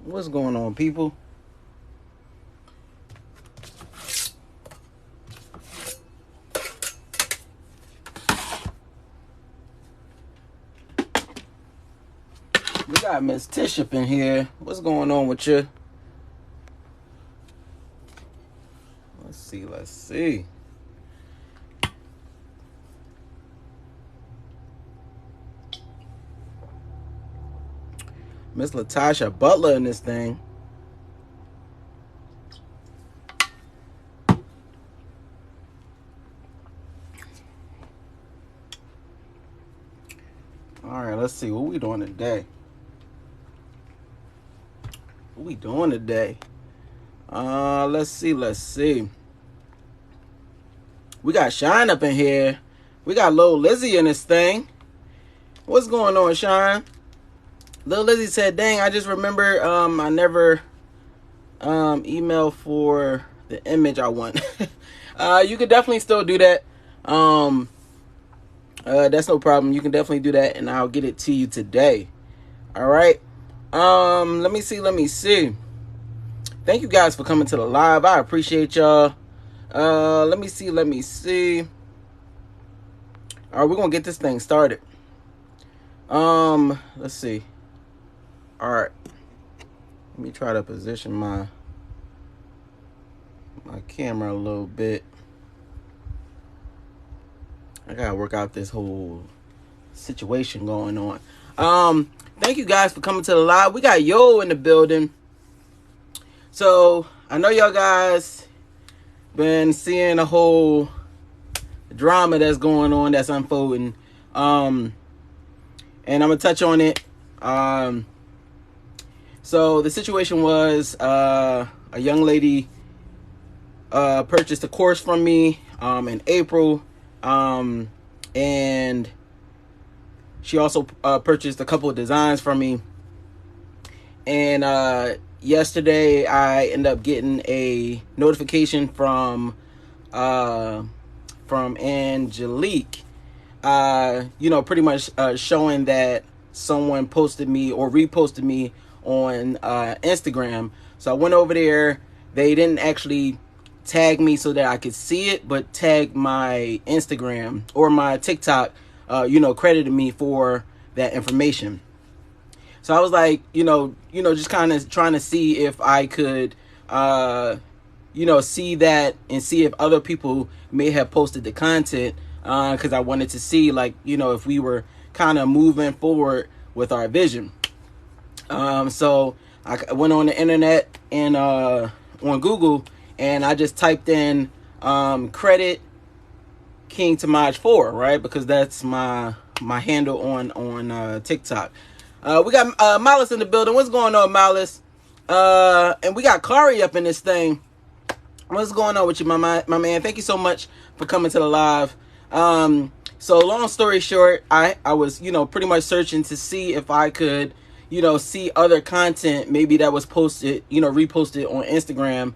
What's going on, people? We got Miss Tish up in here. What's going on with you? Let's see. Miss Latasha Butler in this thing. All right, let's see what we doing today. Let's see. We got Shine up in here. We got Lil Lizzie in this thing. What's going on, Shine? Lil Lizzie said, dang, I just remember I never emailed for the image I want. You could definitely still do that. That's no problem. You can definitely do that, and I'll get it to you today. All right. Let me see. Thank you guys for coming to the live. I appreciate y'all. Let me see. All right, we're gonna get this thing started. Let's see. All right. Let me try to position my camera a little bit. I gotta work out this whole situation going on. Thank you guys for coming to the live. We got Yo in the building. So I know y'all guys been seeing a whole drama that's going on, that's unfolding. And I'm gonna touch on it. So the situation was a young lady purchased a course from me in April. And she also purchased a couple of designs from me. And yesterday I ended up getting a notification from Angelique, pretty much showing that someone posted me or reposted me on Instagram. So I went over there. They didn't actually tag me so that I could see it, but tag my Instagram or my TikTok, credited me for that information. So I was like, just kind of trying to see if I could, see that and see if other people may have posted the content, because I wanted to see, if we were kind of moving forward with our vision. So I went on the internet and on Google, and I just typed in credit King Tamaj 4, right? Because that's my handle on TikTok. We got Malice in the building. What's going on, Malice? And we got Kari up in this thing. What's going on with you, my man? Thank you so much for coming to the live. So long story short, I was, pretty much searching to see if I could, see other content maybe that was posted, reposted on Instagram.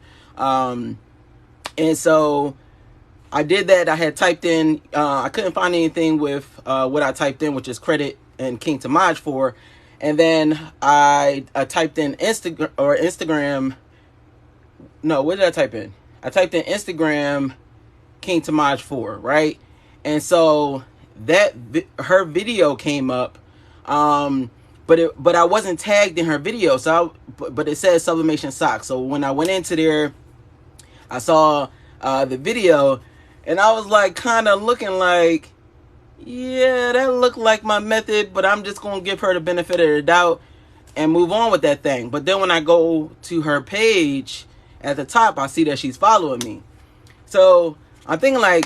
And so I did that. I had typed in, I couldn't find anything with what I typed in, which is credit and King Tamaj 4. And then I typed in Instagram. No, what did I type in? I typed in Instagram King Tamaj 4, right? And so that her video came up, but I wasn't tagged in her video. So but it says Sublimation Socks. So when I went into there, I saw the video, and I was like, kind of looking like, yeah, that looked like my method, but I'm just going to give her the benefit of the doubt and move on with that thing. But then when I go to her page at the top, I see that she's following me. So I'm thinking the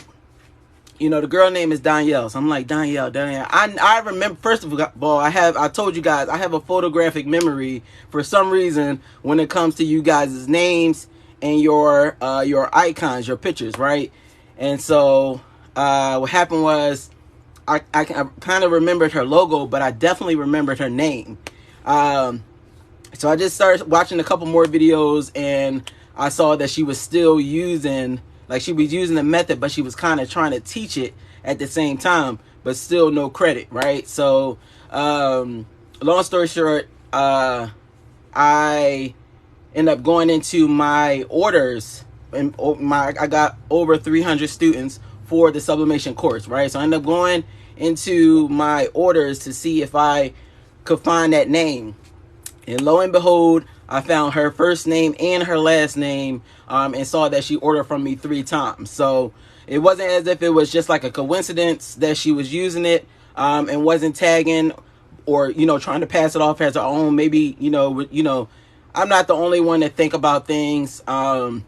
girl name is Danielle. So I'm like, Danielle. I remember, first of all, I told you guys, I have a photographic memory for some reason when it comes to you guys' names and your icons, your pictures, right? And so what happened was I kind of remembered her logo, but I definitely remembered her name. So I just started watching a couple more videos, and I saw that she was still using, she was using the method, but she was kind of trying to teach it at the same time, but still no credit, right? So long story short, I I end up going into my orders, and I got over 300 students for the sublimation course, right? So I end up going into my orders to see if I could find that name, and lo and behold, I found her first name and her last name, and saw that she ordered from me 3 times. So it wasn't as if it was just like a coincidence that she was using it, and wasn't tagging or, trying to pass it off as her own. Maybe, I'm not the only one to think about things, or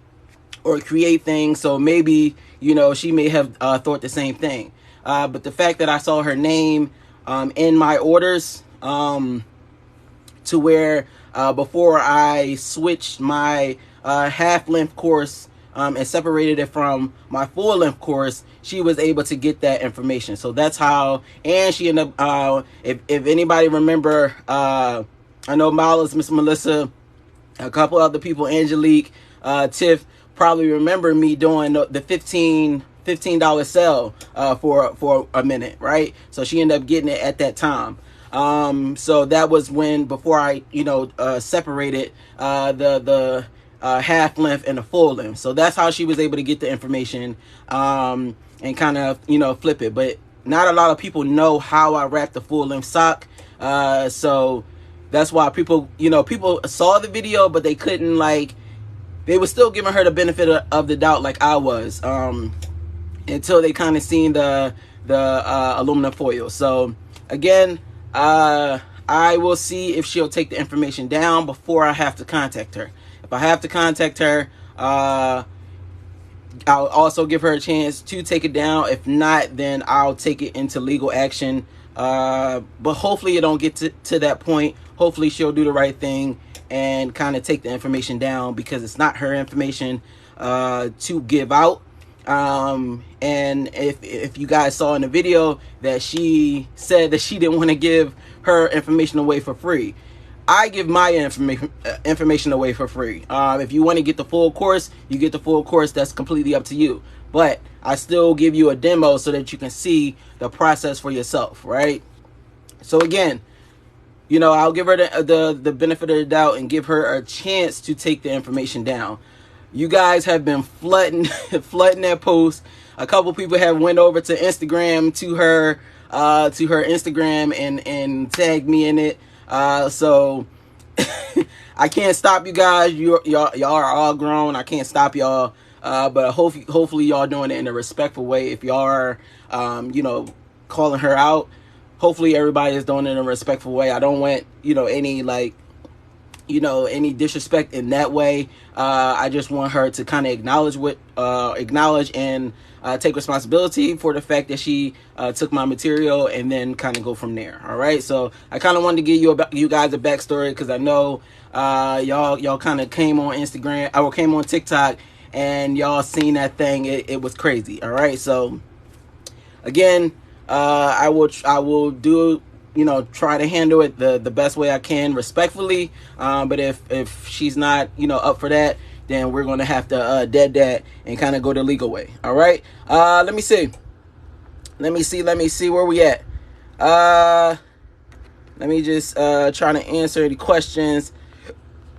create things. So maybe, she may have thought the same thing. But the fact that I saw her name in my orders, to where before I switched my half-length course and separated it from my full-length course, she was able to get that information. So that's how, and she ended up, if anybody remember, I know Miles, Miss Melissa, a couple other people, Angelique, Tiff, probably remember me doing the $15 sale for a minute, right? So she ended up getting it at that time. So that was when, before I, separated the half length and the full length. So that's how she was able to get the information, and kind of, flip it. But not a lot of people know how I wrap the full length sock. So that's why people saw the video, but they couldn't, they were still giving her the benefit of the doubt, like I was, until they kind of seen the aluminum foil. So again, I will see if she'll take the information down before I have to contact her. If I have to contact her, I'll also give her a chance to take it down. If not, then I'll take it into legal action. But hopefully it don't get to that point. Hopefully she'll do the right thing and kind of take the information down, because it's not her information to give out. And if you guys saw in the video that she said that she didn't want to give her information away for free, I give my information away for free. If you want to get the full course, you get the full course. That's completely up to you. But I still give you a demo so that you can see the process for yourself, right? So again, I'll give her the benefit of the doubt and give her a chance to take the information down. You guys have been flooding that post. A couple people have went over to Instagram to her Instagram and tagged me in it. So I can't stop you guys. Y'all are all grown. I can't stop y'all. But hopefully y'all doing it in a respectful way. If y'all are, calling her out, hopefully everybody is doing it in a respectful way. I don't want, any disrespect in that way. I just want her to kind of acknowledge and take responsibility for the fact that she took my material, and then kind of go from there. All right. So I kind of wanted to give you guys a backstory, because I know y'all kind of came on Instagram, or came on TikTok, and y'all seen that thing. It was crazy. All right. So again, I will do, try to handle it the best way I can, respectfully. But if she's not, up for that, then we're going to have to dead that and kind of go the legal way. All right. Let me see where we at. Let me just try to answer any questions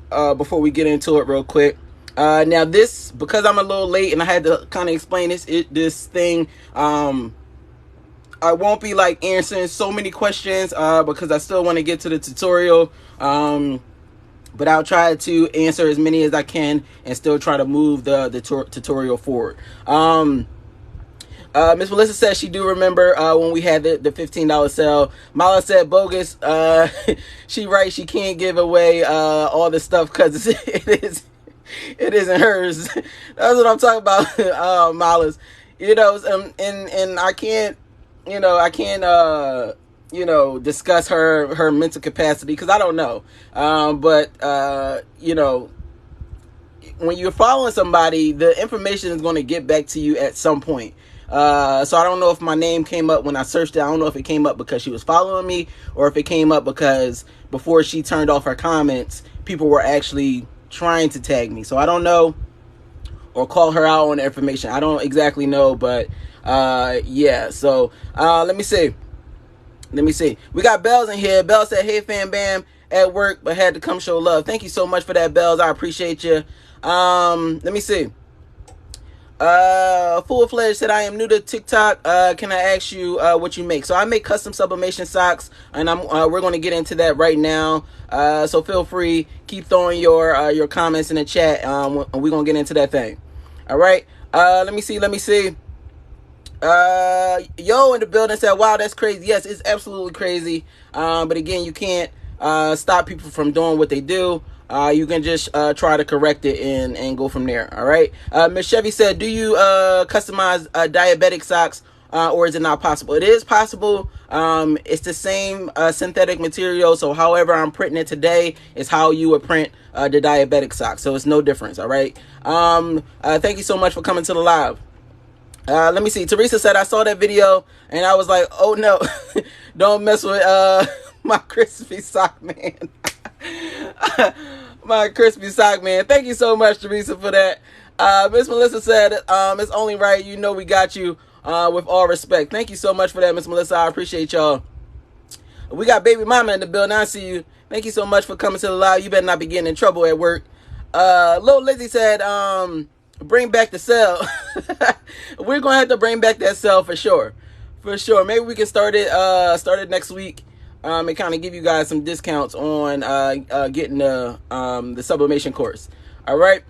before we get into it real quick. Now this, because I'm a little late and I had to kind of explain this thing, I won't be answering so many questions because I still want to get to the tutorial. But I'll try to answer as many as I can and still try to move the tutorial forward. Miss Melissa says she do remember when we had the $15 sale. Mala said bogus. She right, she can't give away all the stuff because it isn't hers. That's what I'm talking about, Mala's. And I can't, discuss her mental capacity because I don't know. But when you're following somebody, the information is going to get back to you at some point. So I don't know if my name came up when I searched it. I don't know if it came up because she was following me, or if it came up because before she turned off her comments, people were actually trying to tag me. So I don't know, or call her out on the information. I don't exactly know, but yeah. So let me see. We got Bells in here. Bell said, "Hey, fam bam. at work, but had to come show love. Thank you so much for that, Bells. I appreciate you. Let me see. Full-fledged said, I am new to TikTok. Can I ask you what you make? So I make custom sublimation socks, and we're going to get into that right now. So feel free, keep throwing your comments in the chat. We're going to get into that thing. All right. Let me see. Yo in the building said, wow, that's crazy. Yes, it's absolutely crazy. But again, you can't stop people from doing what they do. You can just try to correct it and go from there. All right. Miss Chevy said, do you customize diabetic socks, or is it not possible? It is possible. It's the same synthetic material. So however I'm printing it today is how you would print the diabetic socks. So it's no difference. All right. Thank you so much for coming to the live. Let me see. Teresa said, I saw that video and I was like, oh no, don't mess with my crispy sock man. My crispy sock man. Thank you so much, Teresa, for that. Miss Melissa said, it's only right. You know we got you with all respect. Thank you so much for that, Miss Melissa. I appreciate y'all. We got baby mama in the building. I see you. Thank you so much for coming to the live. You better not be getting in trouble at work. Lil Lizzie said, bring back the cell. We're going to have to bring back that cell for sure. For sure. Maybe we can start it next week. And kind of give you guys some discounts on getting the sublimation course. All right.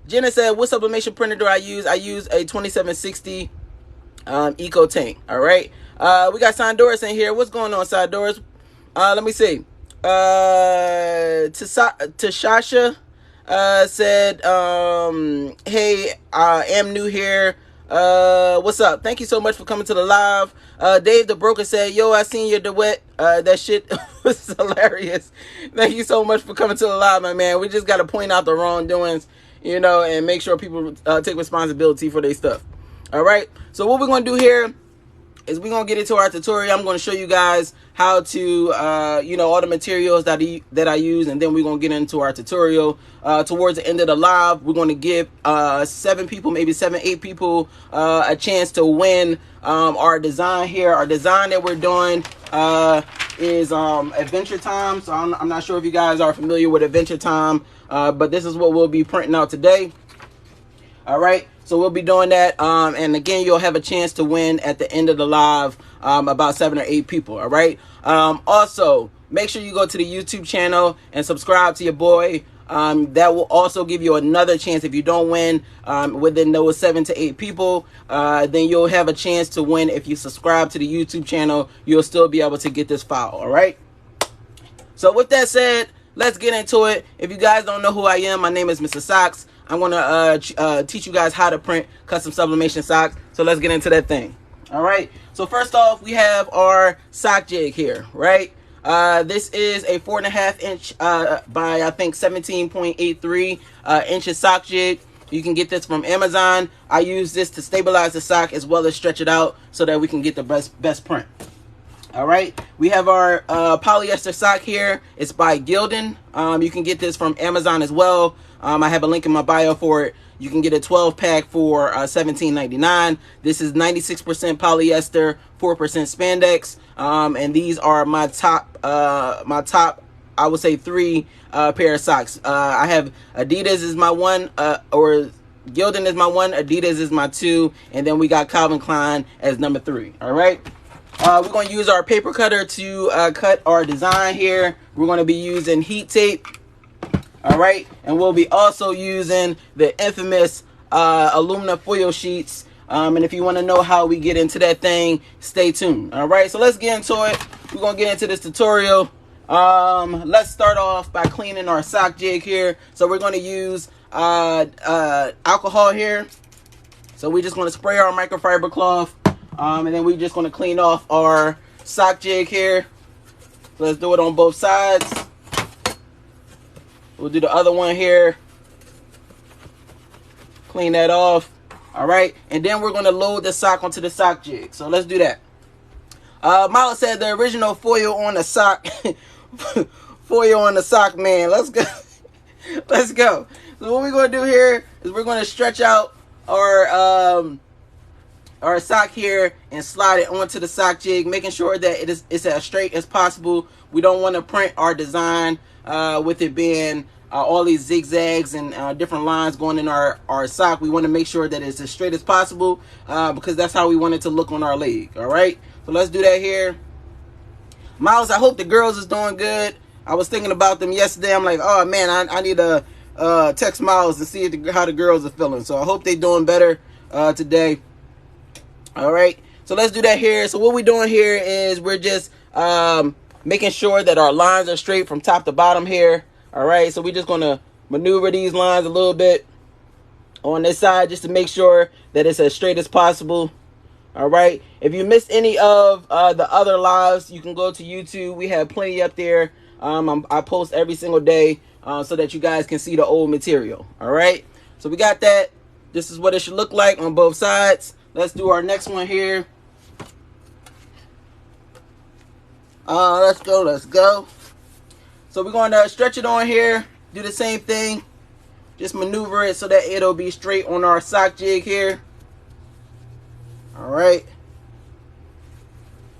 Jenna said, what sublimation printer do I use? I use a 2760 Eco Tank. All right. We got Sandoris in here. What's going on, Sandoris? Let me see. Tashasha said, hey, I am new here. What's up? Thank you so much for coming to the live. Dave the broker said, yo, I seen your duet. That shit was hilarious. Thank you so much for coming to the live, my man. We just got to point out the wrongdoings, you know, and make sure people take responsibility for their stuff. All right. So what we're going to do here is we're going to get into our tutorial. I'm going to show you guys how to, you know, all the materials that I use, and then we're going to get into our tutorial. Towards the end of the live, we're going to give 7 people, maybe 8 people, a chance to win our design here. Our design that we're doing is Adventure Time. So I'm not sure if you guys are familiar with Adventure Time, but this is what we'll be printing out today. All right. So we'll be doing that. And again, you'll have a chance to win at the end of the live, about 7 or 8 people. All right. Also, make sure you go to the YouTube channel and subscribe to your boy. That will also give you another chance. If you don't win within those 7 to 8 people, then you'll have a chance to win. If you subscribe to the YouTube channel, you'll still be able to get this file. All right. So with that said, let's get into it. If you guys don't know who I am, my name is Mr. Socks. I'm going to teach you guys how to print custom sublimation socks. So let's get into that thing. All right. So first off, we have our sock jig here, right? This is a 4.5 inch by I think 17.83 inches sock jig. You can get this from Amazon. I use this to stabilize the sock as well as stretch it out so that we can get the best print. All right, we have our polyester sock here. It's by Gildan. You can get this from Amazon as well. I have a link in my bio for it. You can get a 12-pack for $17.99. This is 96% polyester, 4% spandex, and these are my top. I would say 3 pair of socks. I have Adidas is my one, or Gildan is my one. Adidas is my 2, and then we got Calvin Klein as number 3. All right. We're going to use our paper cutter to cut our design here. We're going to be using heat tape. All right. And we'll be also using the infamous aluminum foil sheets. And if you want to know how we get into that thing, stay tuned. All right. So let's get into it. We're going to get into this tutorial. Let's start off by cleaning our sock jig here. So we're going to use alcohol here. So we're just going to spray our microfiber cloth. And then we're just going to clean off our sock jig here. So let's do it on both sides. We'll do the other one here. Clean that off. All right. And then we're going to load the sock onto the sock jig. So let's do that. Mala said the original foil on the sock. Foil on the sock, man. Let's go. Let's go. So what we're going to do here is we're going to stretch out our our sock here and slide it onto the sock jig, making sure that it's as straight as possible. We don't want to print our design with it being all these zigzags and different lines going in our sock. We want to make sure that it's as straight as possible because that's how we want it to look on our leg. All right, so let's do that here. Miles, I hope the girls is doing good. I was thinking about them yesterday. I'm like, oh man, I need to text Miles to see how the girls are feeling. So I hope they're doing better today. All right, so let's do that here. So what we're doing here is we're just making sure that our lines are straight from top to bottom here. All right, so we're just going to maneuver these lines a little bit on this side just to make sure that it's as straight as possible. All right, if you missed any of the other lives, you can go to YouTube. We have plenty up there. I post every single day so that you guys can see the old material. All right, so we got that. This is what it should look like on both sides. Let's do our next one here. Let's go. So we're going to stretch it on here. Do the same thing. Just maneuver it so that it'll be straight on our sock jig here. All right.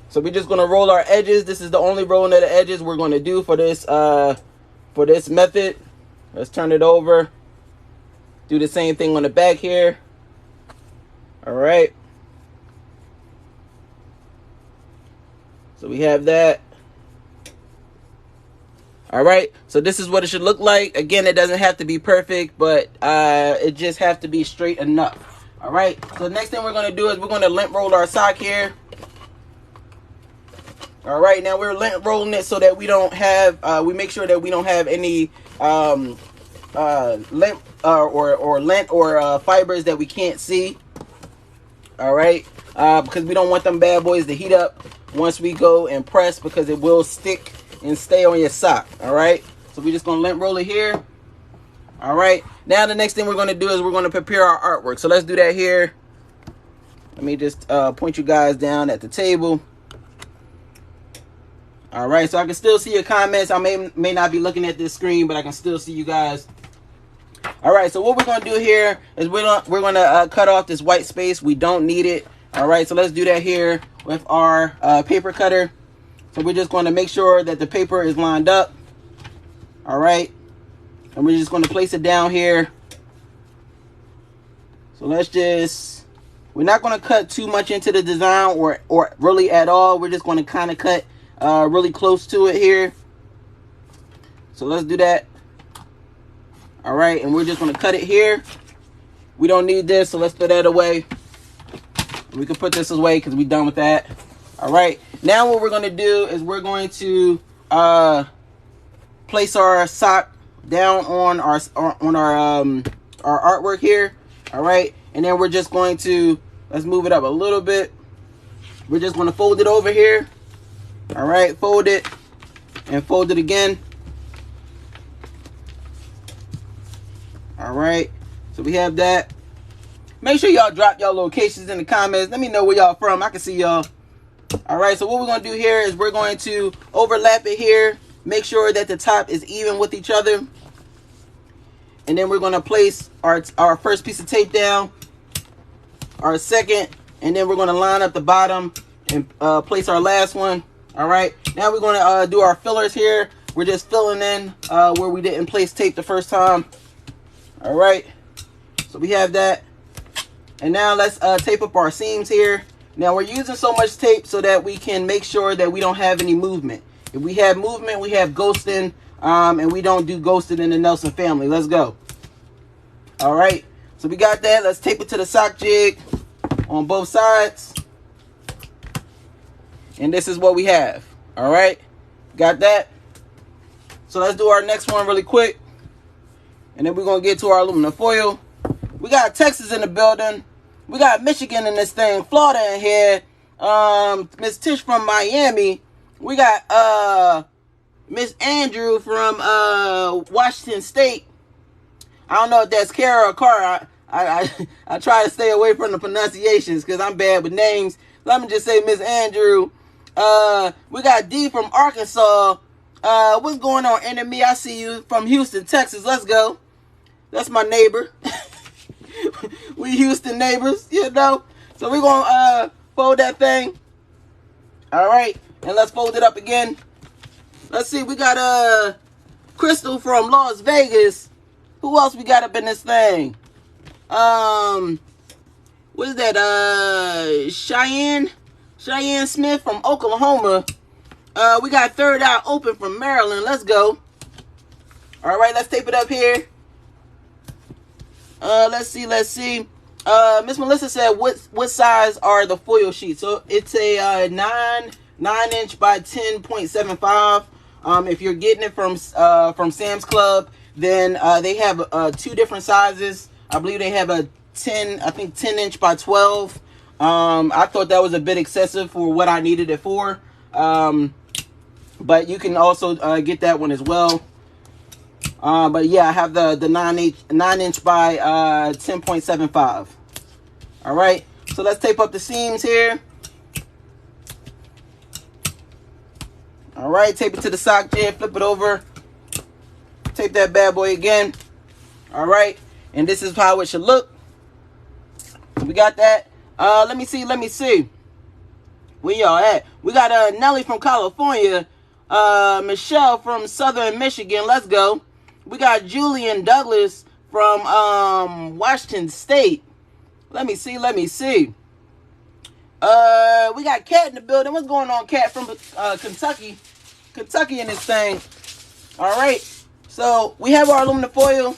So we're just going to roll our edges. This is the only rolling of the edges we're going to do for this method. Let's turn it over. Do the same thing on the back here. All right. So we have that. All right. So this is what it should look like. Again, it doesn't have to be perfect, but it just has to be straight enough. All right. So the next thing we're going to do is we're going to lint roll our sock here. All right. Now we're lint rolling it so that we don't have, we make sure that we don't have any lint or fibers that we can't see. All right, because we don't want them bad boys to heat up once we go and press, because it will stick and stay on your sock. All right, so we're just gonna lint roll it here. All right, now the next thing we're gonna do is we're gonna prepare our artwork. So let's do that here. Let me just point you guys down at the table. All right, so I can still see your comments. I may not be looking at this screen, but I can still see you guys. All right, so what we're going to do here is we're going to cut off this white space. We don't need it. All right, so let's do that here with our paper cutter. So we're just going to make sure that the paper is lined up. All right, and we're just going to place it down here. So we're not going to cut too much into the design or really at all. We're just going to kind of cut really close to it here. So let's do that. All right, and we're just going to cut it here. We don't need this, so let's throw that away. We can put this away because we're done with that. All right, now what we're going to do is we're going to place our sock down on our artwork here. All right, and then we're just going to, let's move it up a little bit. We're just going to fold it over here. All right, fold it and fold it again. All right, so we have that. Make sure y'all drop y'all locations in the comments. Let me know where y'all from. I can see y'all. All right, so what we're going to do here is we're going to overlap it here. Make sure that the top is even with each other. And then we're going to place our first piece of tape down, our second, and then we're going to line up the bottom and place our last one. All right, now we're going to do our fillers here. We're just filling in where we didn't place tape the first time. All right, so we have that. And now let's tape up our seams here. Now we're using so much tape so that we can make sure that we don't have any movement. If we have movement, we have ghosting, and we don't do ghosting in the Nelson family. Let's go. All right, so we got that. Let's tape it to the sock jig on both sides. And this is what we have. All right, got that. So let's do our next one really quick. And then we're going to get to our aluminum foil. We got Texas in the building. We got Michigan in this thing. Florida in here. Miss Tish from Miami. We got Miss Andrew from Washington State. I don't know if that's Kara or Cara. I try to stay away from the pronunciations because I'm bad with names. Let me just say Miss Andrew. We got D from Arkansas. What's going on, enemy? I see you from Houston, Texas. Let's go. That's my neighbor. We Houston neighbors, you know. So we're gonna fold that thing. All right, and let's fold it up again. Let's see, we got Crystal from Las Vegas. Who else we got up in this thing? What is that? Cheyenne Smith from Oklahoma. We got Third Eye Open from Maryland. Let's go. All right, let's tape it up here. Let's see. Miss Melissa said, what size are the foil sheets? So it's a 9-inch by 10.75. If you're getting it from Sam's Club, then they have 2 different sizes. I believe they have a 10-inch by 12. I thought that was a bit excessive for what I needed it for. But you can also get that one as well. But yeah, I have the 9-inch by 10.75. All right, so let's tape up the seams here. All right, tape it to the sock jig, flip it over, tape that bad boy again. All right, and this is how it should look. We got that. Let me see. Where y'all at? We got Nelly from California, Michelle from Southern Michigan. Let's go. We got Julian Douglas from Washington State. Let me see. We got Kat in the building. What's going on, Kat from Kentucky? Kentucky in this thing. All right. So we have our aluminum foil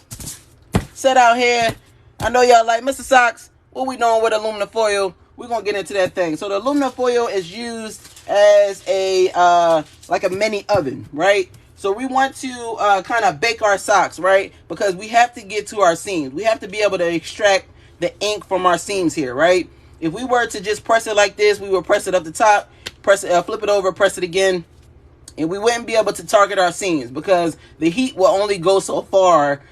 set out here. I know y'all like, Mr. Socks, what we doing with aluminum foil? We're going to get into that thing. So the aluminum foil is used as a like a mini oven, right? So we want to kind of bake our socks, right? Because we have to get to our seams. We have to be able to extract the ink from our seams here, right? If we were to just press it like this, we would press it up the top, press it, flip it over, press it again, and we wouldn't be able to target our seams because the heat will only go so far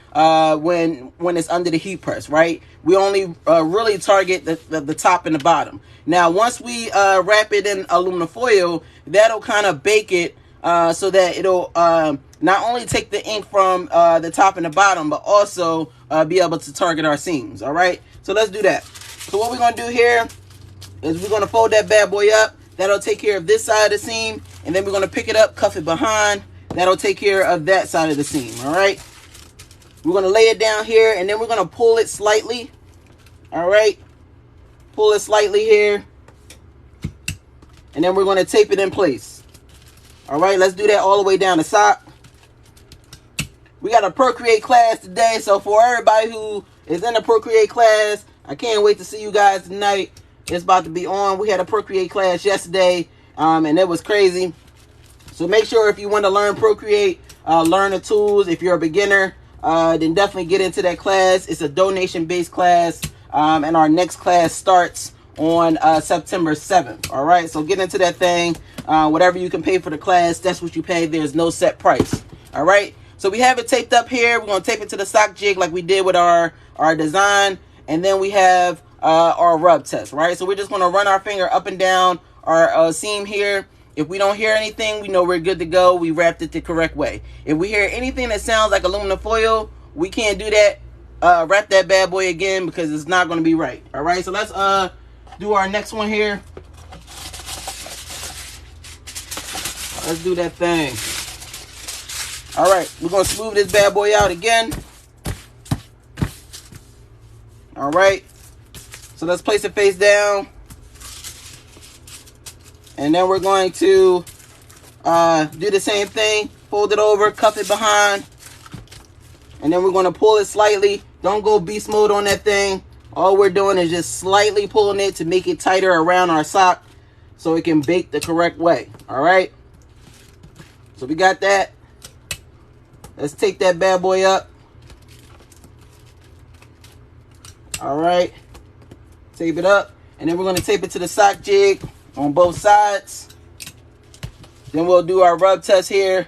when it's under the heat press, right? We only really target the top and the bottom. Now, once we wrap it in aluminum foil, that'll kind of bake it so that it'll not only take the ink from the top and the bottom, but also be able to target our seams, all right? So let's do that. So what we're going to do here is we're going to fold that bad boy up. That'll take care of this side of the seam. And then we're going to pick it up, cuff it behind. That'll take care of that side of the seam, all right? We're going to lay it down here, and then we're going to pull it slightly, all right? Pull it slightly here. And then we're going to tape it in place. All right, let's do that all the way down the sock. We got a Procreate class today, so for everybody who is in the Procreate class, I can't wait to see you guys tonight. It's about to be on. We had a Procreate class yesterday, and it was crazy. So make sure if you want to learn Procreate, learn the tools. If you're a beginner, then definitely get into that class. It's a donation-based class, and our next class starts on September 7th. All right, so get into that thing. Whatever you can pay for the class, that's what you pay. There's no set price. All right, so we have it taped up here. We're going to tape it to the sock jig like we did with our design. And then we have our rub test, right? So we're just going to run our finger up and down our seam here. If we don't hear anything, we know we're good to go. We wrapped it the correct way. If we hear anything that sounds like aluminum foil, we can't do that. Wrap that bad boy again because it's not going to be right. All right, so let's do our next one here. Let's do that thing. All right, we're going to smooth this bad boy out again. All right, so let's place it face down. And then we're going to do the same thing. Fold it over, cuff it behind. And then we're going to pull it slightly. Don't go beast mode on that thing. All we're doing is just slightly pulling it to make it tighter around our sock so it can bake the correct way. All right, so we got that. Let's take that bad boy up. All right, tape it up, and then we're going to tape it to the sock jig on both sides. Then we'll do our rub test here.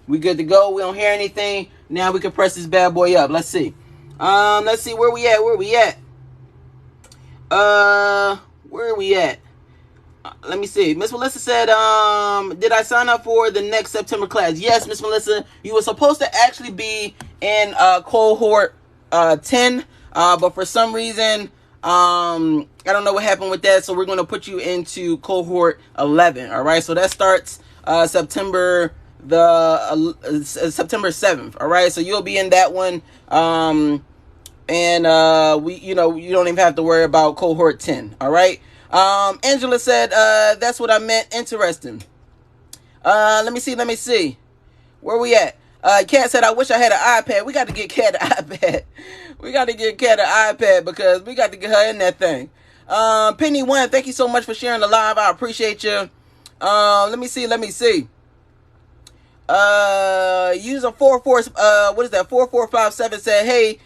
We good to go. We don't hear anything. Now we can press this bad boy up. Let's see. Let's see where we at. Where we at? Where are we at? Let me see. Miss Melissa said, did I sign up for the next September class? Yes, Miss Melissa. You were supposed to actually be in cohort 10. But for some reason, I don't know what happened with that, so we're going to put you into cohort 11. All right, so that starts September 7th. All right, so you'll be in that one. We, you don't even have to worry about cohort 10. All right. Angela said, that's what I meant. Interesting. Let me see. Where we at? Kat said, I wish I had an iPad. We got to get Kat an iPad. We got to get Kat an iPad because we got to get her in that thing. Penny One, thank you so much for sharing the live. I appreciate you. Let me see. User 4457 said, hey,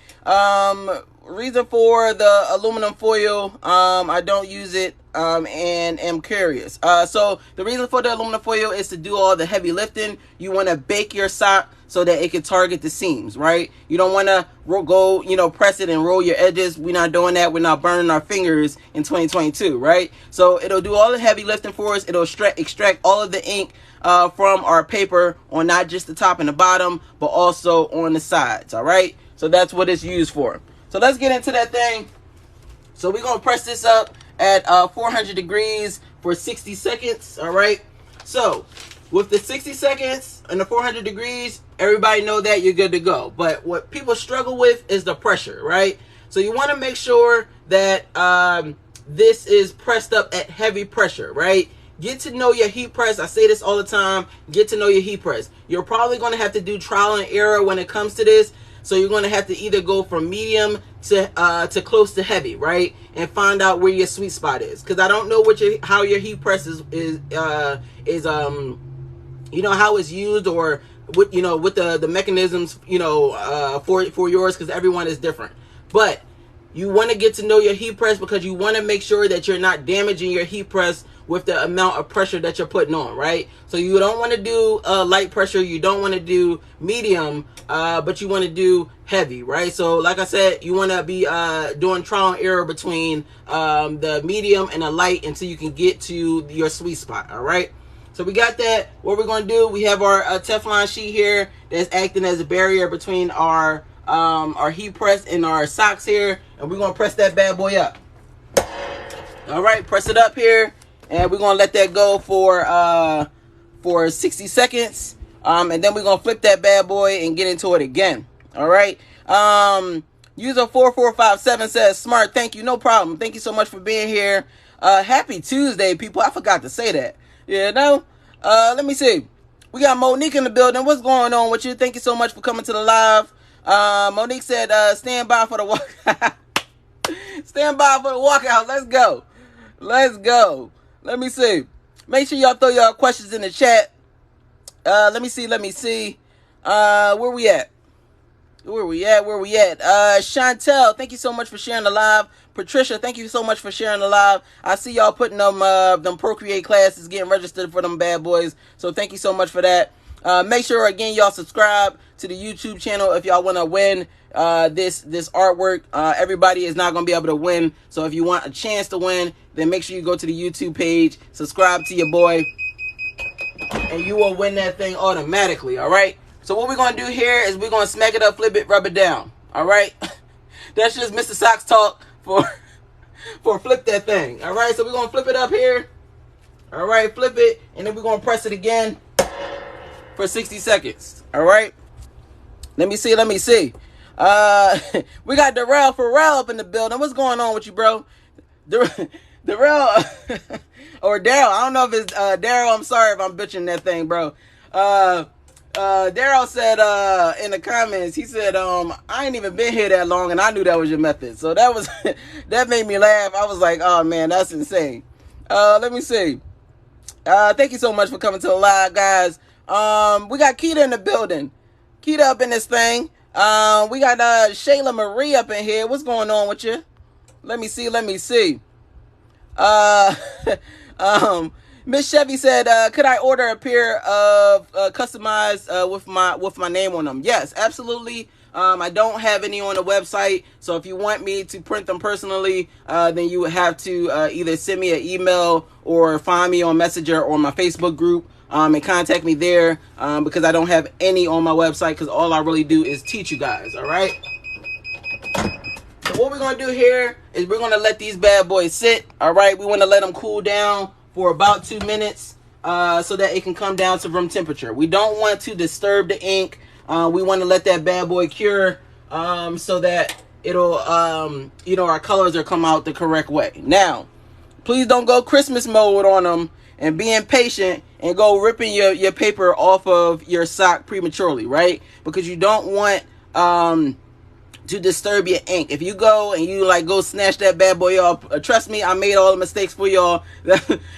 reason for the aluminum foil, I don't use it, and am curious. So the reason for the aluminum foil is to do all the heavy lifting. You want to bake your sock so that it can target the seams, right? You don't want to go, press it and roll your edges. We're not doing that. We're not burning our fingers in 2022, right? So it'll do all the heavy lifting for us. It'll extract all of the ink from our paper on not just the top and the bottom, but also on the sides, all right? So that's what it's used for. So let's get into that thing. So we're going to press this up at 400 degrees for 60 seconds, all right? So with the 60 seconds and the 400 degrees, everybody know that you're good to go. But what people struggle with is the pressure, right? So you want to make sure that this is pressed up at heavy pressure, right? Get to know your heat press. I say this all the time. Get to know your heat press. You're probably going to have to do trial and error when it comes to this. So you're going to have to either go from medium to close to heavy, right? And find out where your sweet spot is. Because I don't know how your heat press is how it's used, or with the mechanisms for yours, because everyone is different. But you want to get to know your heat press because you want to make sure that you're not damaging your heat press with the amount of pressure that you're putting on, right? So you don't want to do light pressure, you don't want to do medium, but you want to do heavy, right? So like I said, you want to be doing trial and error between the medium and the light until you can get to your sweet spot, all right? So we got that. What we're going to do, we have our Teflon sheet here that's acting as a barrier between our heat press and our socks here, and we're going to press that bad boy up. All right, press it up here. And we're going to let that go for 60 seconds. And then we're going to flip that bad boy and get into it again. All right. User 4457 says, smart, thank you. No problem. Thank you so much for being here. Happy Tuesday, people. I forgot to say that. Let me see. We got Monique in the building. What's going on with you? Thank you so much for coming to the live. Monique said, stand by for the walk. Stand by for the walkout. Let's go. Let's go. Let me see. Make sure y'all throw y'all questions in the chat. Let me see. Where we at? Chantel, thank you so much for sharing the live. Patricia, thank you so much for sharing the live. I see y'all putting them Procreate classes, getting registered for them bad boys. So thank you so much for that. Make sure, again, y'all subscribe to the YouTube channel if y'all want to win this artwork. Everybody is not going to be able to win. So if you want a chance to win, then make sure you go to the YouTube page, subscribe to your boy, and you will win that thing automatically, all right? So what we're going to do here is we're going to smack it up, flip it, rub it down, all right? That's just Mr. Socks talk for flip that thing, all right? So we're going to flip it up here, all right? Flip it, and then we're going to press it again for 60 seconds, all right? Let me see. We got Darrell Farrell up in the building. What's going on with you, bro? Darrell or Daryl. I don't know if it's Daryl. I'm sorry if I'm butchering that thing, bro. Daryl said in the comments, he said, I ain't even been here that long and I knew that was your method. So that was that made me laugh. I was like, oh man, that's insane. Let me see. Thank you so much for coming to the live, guys. We got Keita in the building. Keita up in this thing. We got Shayla Marie up in here. What's going on with you? Let me see. Miss Chevy said, could I order a pair of customized with my name on them? Yes, absolutely. I don't have any on the website, so if you want me to print them personally, then you would have to either send me an email or find me on Messenger or my Facebook group, and contact me there, because I don't have any on my website, because all I really do is teach you guys, all right? So what we're going to do here is we're going to let these bad boys sit. All right. We want to let them cool down for about 2 minutes so that it can come down to room temperature. We don't want to disturb the ink. We want to let that bad boy cure so that it'll, our colors will come out the correct way. Now, please don't go Christmas mode on them and be impatient and go ripping your paper off of your sock prematurely, right? Because you don't want to disturb your ink. If you go and you go snatch that bad boy off, trust me, I made all the mistakes for y'all.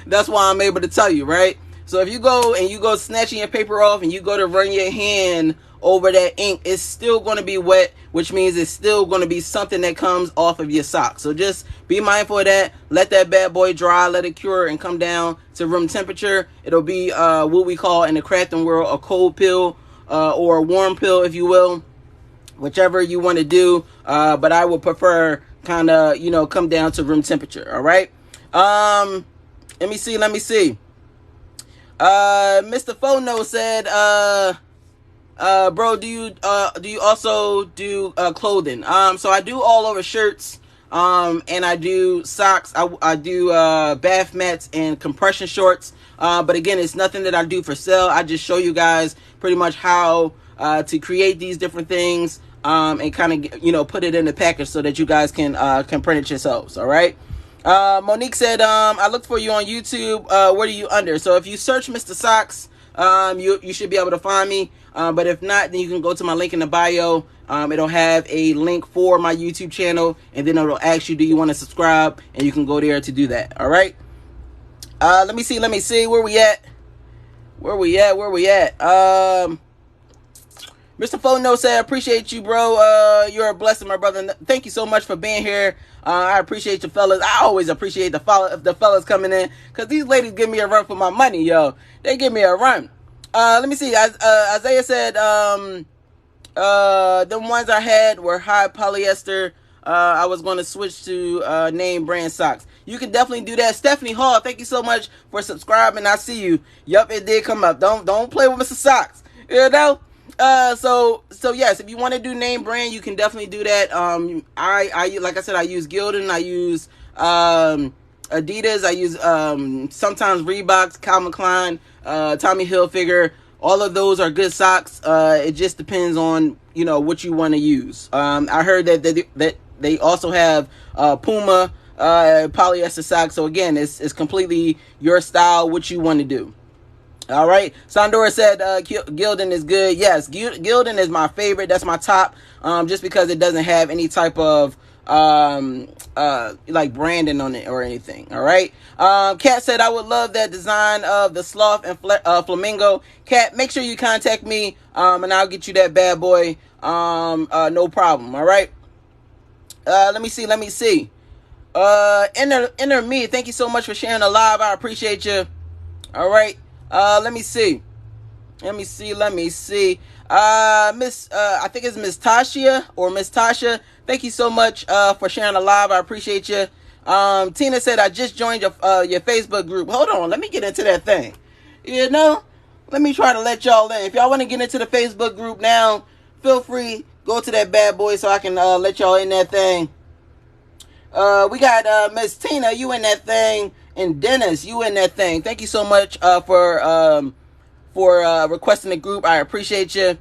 That's why I'm able to tell you, right? So if you go snatching your paper off and you go to run your hand over that ink, it's still going to be wet, which means it's still going to be something that comes off of your sock. So just be mindful of that. Let that bad boy dry, let it cure and come down to room temperature. It'll be what we call in the crafting world a cold pill or a warm pill, if you will, whichever you want to do. But I would prefer kind of, come down to room temperature. All right. Let me see. Mr. Phono said, bro, do you also do clothing? So I do all over shirts, and I do socks. I do bath mats and compression shorts. But again, it's nothing that I do for sale. I just show you guys pretty much how to create these different things, and kind of put it in the package so that you guys can print it yourselves. All right. Monique said, I looked for you on YouTube. What are you under? So if you search Mr. Socks, you should be able to find me. But if not, then you can go to my link in the bio. It'll have a link for my YouTube channel, and then it'll ask you, do you want to subscribe? And you can go there to do that. All right. Let me see. Where we at? Mr. Phono said, appreciate you, bro. You're a blessing, my brother. Thank you so much for being here. I appreciate you fellas. I always appreciate the fellas coming in, because these ladies give me a run for my money, yo. They give me a run. Let me see. Isaiah said, the ones I had were high polyester. I was going to switch to name brand socks. You can definitely do that. Stephanie Hall, thank you so much for subscribing. I see you. Yup, it did come up. Don't play with Mr. Socks. So yes, if you want to do name brand, you can definitely do that. I like I said, I use Gildan, I use Adidas, I use sometimes Reeboks, Calvin Klein, Tommy Hilfiger. All of those are good socks. It just depends on what you want to use. I heard that they also have Puma polyester socks. So again, it's completely your style, what you want to do. All right. Sandora said Gildan is good. Yes, Gildan is my favorite. That's my top. Just because it doesn't have any type of like branding on it or anything. All right. Kat said, I would love that design of the sloth and flamingo. Kat, make sure you contact me, and I'll get you that bad boy. No problem. All right. Let me see. Inner me. Thank you so much for sharing the live. I appreciate you. All right. Let me see. I think it's Miss Tasha or Miss Tasha. Thank you so much for sharing the live. I appreciate you. Tina said, I just joined your Facebook group. Hold on, let me get into that thing. Let me try to let y'all in. If y'all want to get into the Facebook group now, feel free, go to that bad boy so I can let y'all in that thing. We got Miss Tina, you in that thing, and Dennis, you in that thing. Thank you so much for requesting the group. I appreciate you.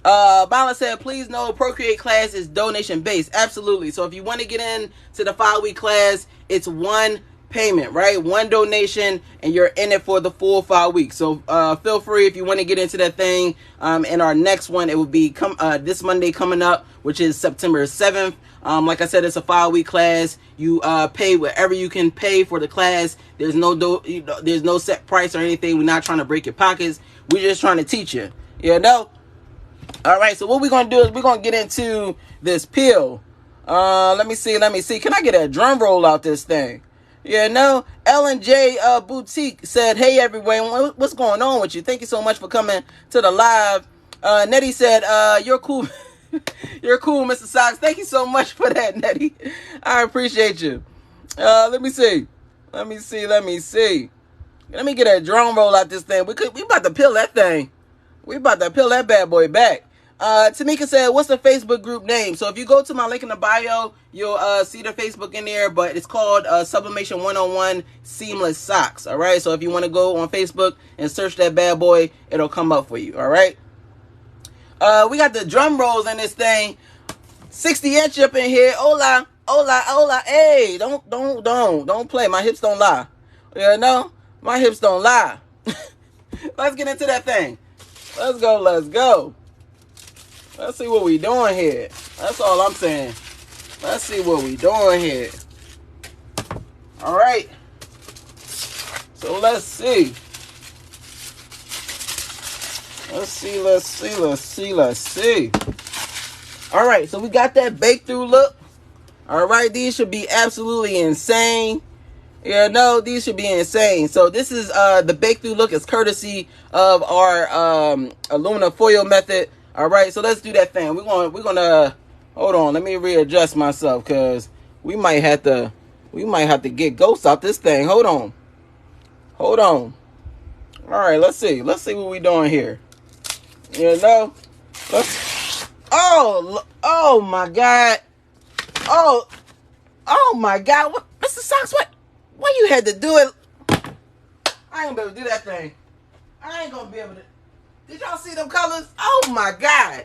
Bala said, please know Procreate class is donation based. Absolutely. So if you want to get into the 5-week class, it's one payment, right? One donation, and you're in it for the full 5 weeks. So feel free if you want to get into that thing. And our next one, it will be this Monday coming up, which is September 7th. Like I said, it's a 5-week class. You pay whatever you can pay for the class. There's no set price or anything. We're not trying to break your pockets. We're just trying to teach you. All right. So what we're gonna do is we're gonna get into this peel. Let me see. Can I get a drum roll out this thing? Ellen J Boutique said, hey everyone, what's going on with you? Thank you so much for coming to the live. Nettie said, you're cool. You're cool, Mr. Socks. Thank you so much for that, Nettie. I appreciate you. Let me see. Let me get a drum roll out this thing. We about to peel that thing. We about to peel that bad boy back. Tamika said, what's the Facebook group name? So if you go to my link in the bio, you'll see the Facebook in there, but it's called Sublimation 101 Seamless Socks. All right. So if you want to go on Facebook and search that bad boy, it'll come up for you. All right. We got the drum rolls in this thing. 60-inch up in here. Hola, hola, hola. Hey, don't play. My hips don't lie. You know, my hips don't lie. Let's get into that thing. Let's go. Let's go. Let's see what we doing here. That's all I'm saying. Let's see what we doing here. All right. So let's see. Let's see. All right. So we got that bake through look. All right. These should be absolutely insane. Yeah, no, these should be insane. So this is the bake through look is courtesy of our aluminum foil method. All right, so let's do that thing. We're gonna hold on. Let me readjust myself because we might have to get ghosts out this thing. Hold on. All right, let's see what we doing here. You know, oh my God, oh my God, what, Mr. Socks, what? Why you had to do it? I ain't gonna be able to do that thing. I ain't gonna be able to. Did y'all see them colors? Oh my God.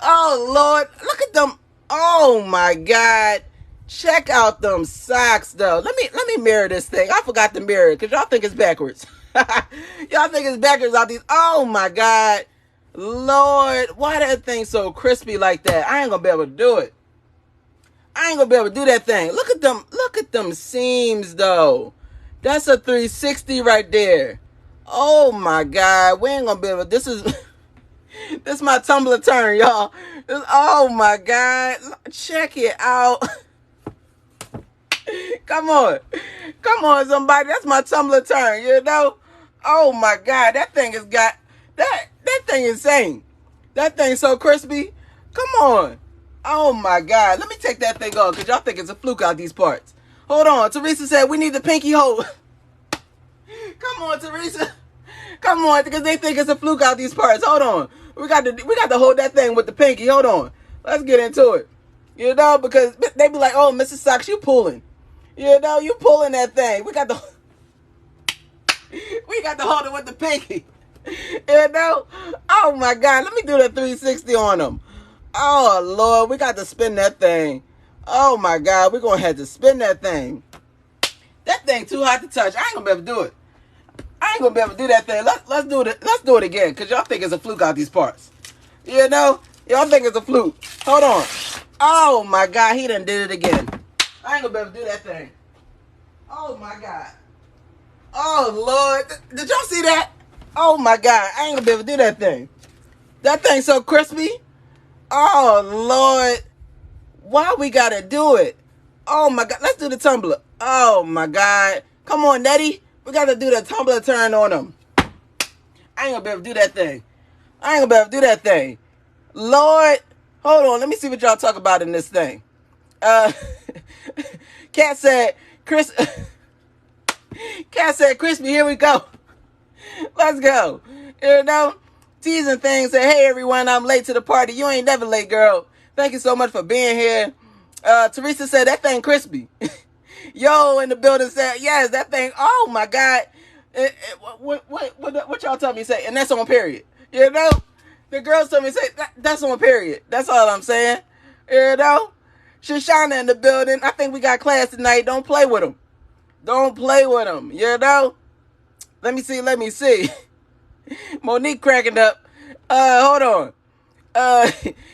Oh Lord. Look at them. Oh my God. Check out them socks though. Let me mirror this thing. I forgot to mirror it because y'all think it's backwards. Y'all think it's backwards out these. Oh my God. Lord. Why that thing so crispy like that? I ain't gonna be able to do it. I ain't gonna be able to do that thing. Look at them seams though. That's a 360 right there. Oh my God, we ain't gonna be able. This is my tumbler turn, y'all. Oh my God, check it out. Come on, somebody. That's my tumbler turn. You know. Oh my God, that thing has got that thing insane. That thing so crispy. Come on. Oh my God, let me take that thing off because y'all think it's a fluke out these parts. Hold on, Teresa said we need the pinky hold. Come on, Teresa. Come on, because they think it's a fluke out these parts. Hold on. We got to hold that thing with the pinky. Hold on. Let's get into it. You know, because they be like, oh, Mrs. Socks, you pulling. You know, you pulling that thing. We got to hold it with the pinky. You know? Oh my God. Let me do the 360 on them. Oh Lord, we got to spin that thing. Oh my God, we're gonna have to spin that thing. That thing too hot to touch. I ain't gonna be able to do it. I ain't gonna be able to do that thing. Let's do it. Let's do it again, because y'all think it's a fluke out these parts. You know? Y'all think it's a fluke. Hold on. Oh my God, he done did it again. I ain't gonna be able to do that thing. Oh my God. Oh Lord. Did y'all see that? Oh my God. I ain't gonna be able to do that thing. That thing's so crispy. Oh Lord. Why we gotta do it? Oh my God. Let's do the tumbler. Oh my God. Come on, Nettie. We gotta do the tumbler turn on them. I ain't gonna be able to do that thing. I ain't gonna be able to do that thing. Lord. Hold on. Let me see what y'all talk about in this thing. Cat said, Cat said, crispy, here we go. Let's go. You know? Teasing things. Say, hey everyone, I'm late to the party. You ain't never late, girl. Thank you so much for being here. Teresa said, that thing crispy. Yo in the building said, yes, that thing, oh my God. What y'all tell me say? And that's on period. You know? The girls told me say, that's on period. That's all I'm saying. You know? Shoshana in the building. I think we got class tonight. Don't play with them. Don't play with them. You know? Let me see. Monique cracking up. Hold on.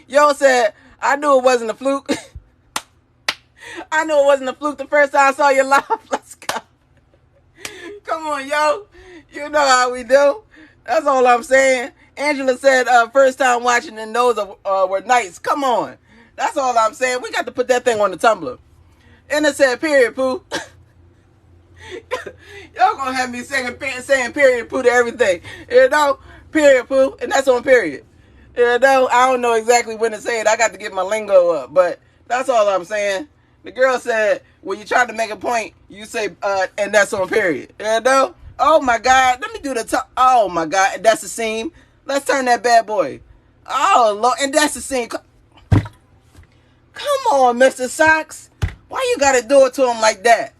Yo said, I knew it wasn't a fluke. I knew it wasn't a fluke the first time I saw you live. Let's go. Come on, yo. You know how we do. That's all I'm saying. Angela said, first time watching and those were nice. Come on. That's all I'm saying. We got to put that thing on the tumbler. And it said, period, poo. Y'all gonna have me saying period, poo to everything. You know? Period, poo. And that's on period. You know? I don't know exactly when to say it. I got to get my lingo up. But that's all I'm saying. The girl said, when you try to make a point, you say, and that's on period. You know? Oh my God. Let me do the top. Oh my God. That's a seam. Let's turn that bad boy. Oh, Lord. And that's the scene. Come on, Mr. Socks. Why you got to do it to him like that?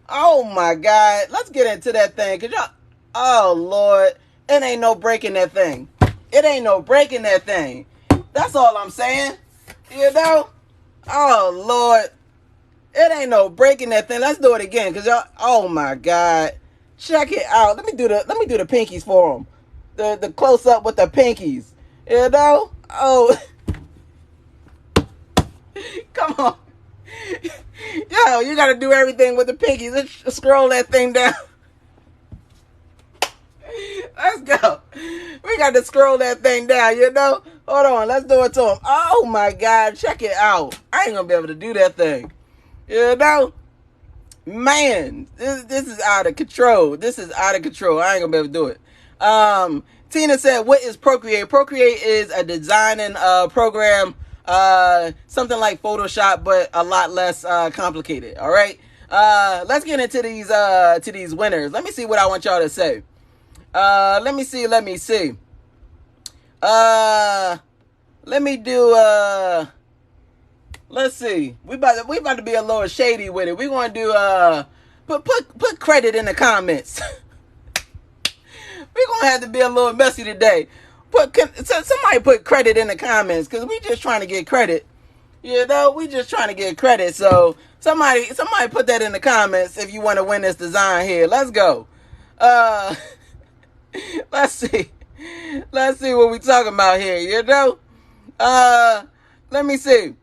Oh, my God. Let's get into that thing. Cause y'all, oh, Lord. It ain't no breaking that thing. It ain't no breaking that thing. That's all I'm saying. You know? Oh, Lord. It ain't no breaking that thing. Let's do it again. Cause y'all, oh, my God. Check it out. Let me do the pinkies for him. The close up with the pinkies. You know? Oh. Come on. Yo, you gotta do everything with the pinkies. Let's scroll that thing down. Let's go. We got to scroll that thing down, you know? Hold on. Let's do it to him. Oh, my God. Check it out. I ain't gonna be able to do that thing. You know? Man, this is out of control. This is out of control. I ain't gonna be able to do it. Tina said, what is Procreate? Procreate is a designing program, something like Photoshop, but a lot less complicated. All right. Let's get into these winners. Let me see what I want y'all to say. Let me see. Let me do let's see. We about to be a little shady with it. We're gonna do put credit in the comments. We're gonna have to be a little messy today. Somebody put credit in the comments, because we just trying to get credit. You know, we just trying to get credit. So somebody put that in the comments if you want to win this design here. Let's go. Let's see what we talking about here. You know, let me see.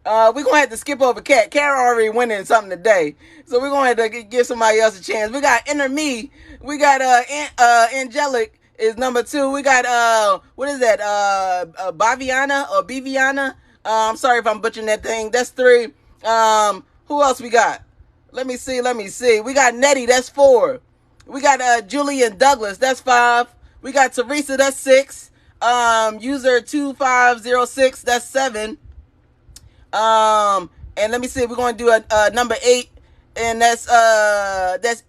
We're going to have to skip over Kat. Kat already winning something today. So we're going to have to give somebody else a chance. We got Inner Me. We got Angelic is number 2. We got, what is that? Baviana or Biviana. I'm sorry if I'm butchering that thing. That's 3. Who else we got? Let me see. We got Nettie. That's 4. We got Julian Douglas. That's 5. We got Teresa. That's 6. User 2506. That's 7. And let me see, we're going to do a number 8, and that's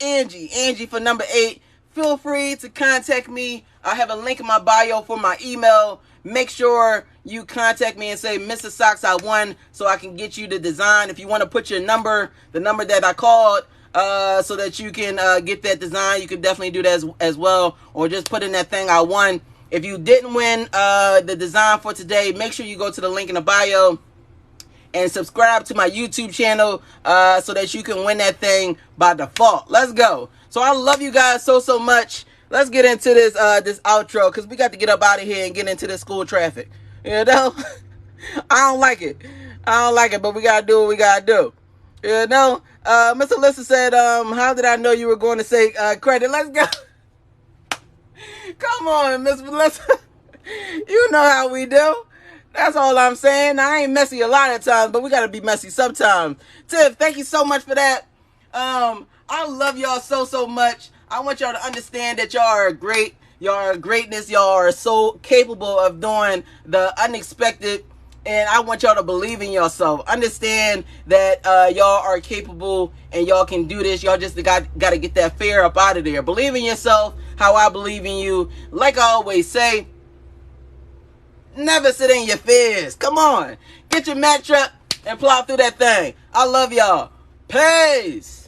Angie. Angie for number 8. Feel free to contact me. I have a link in my bio for my email. Make sure you contact me and say, Mr. Socks, I won, so I can get you the design. If you want to put your number, the number that I called, so that you can get that design, you can definitely do that as well, or just put in that thing, I won. If you didn't win the design for today, make sure you go to the link in the bio and subscribe to my YouTube channel so that you can win that thing by default. Let's go. So I love you guys so much. Let's get into this outro, because we got to get up out of here and get into this school traffic. You know? I don't like it, but we got to do what we got to do. You know? Miss Alyssa said, how did I know you were going to say credit? Let's go. Come on, Miss Alyssa. You know how we do. That's all I'm saying. I ain't messy a lot of times, but we got to be messy sometimes. Tiff, thank you so much for that. I love y'all so much. I want y'all to understand that y'all are great. Y'all are greatness. Y'all are so capable of doing the unexpected. And I want y'all to believe in yourself. Understand that y'all are capable and y'all can do this. Y'all just got to get that fear up out of there. Believe in yourself how I believe in you. Like I always say, never sit in your fears. Come on. Get your mat truck and plow through that thing. I love y'all. Peace.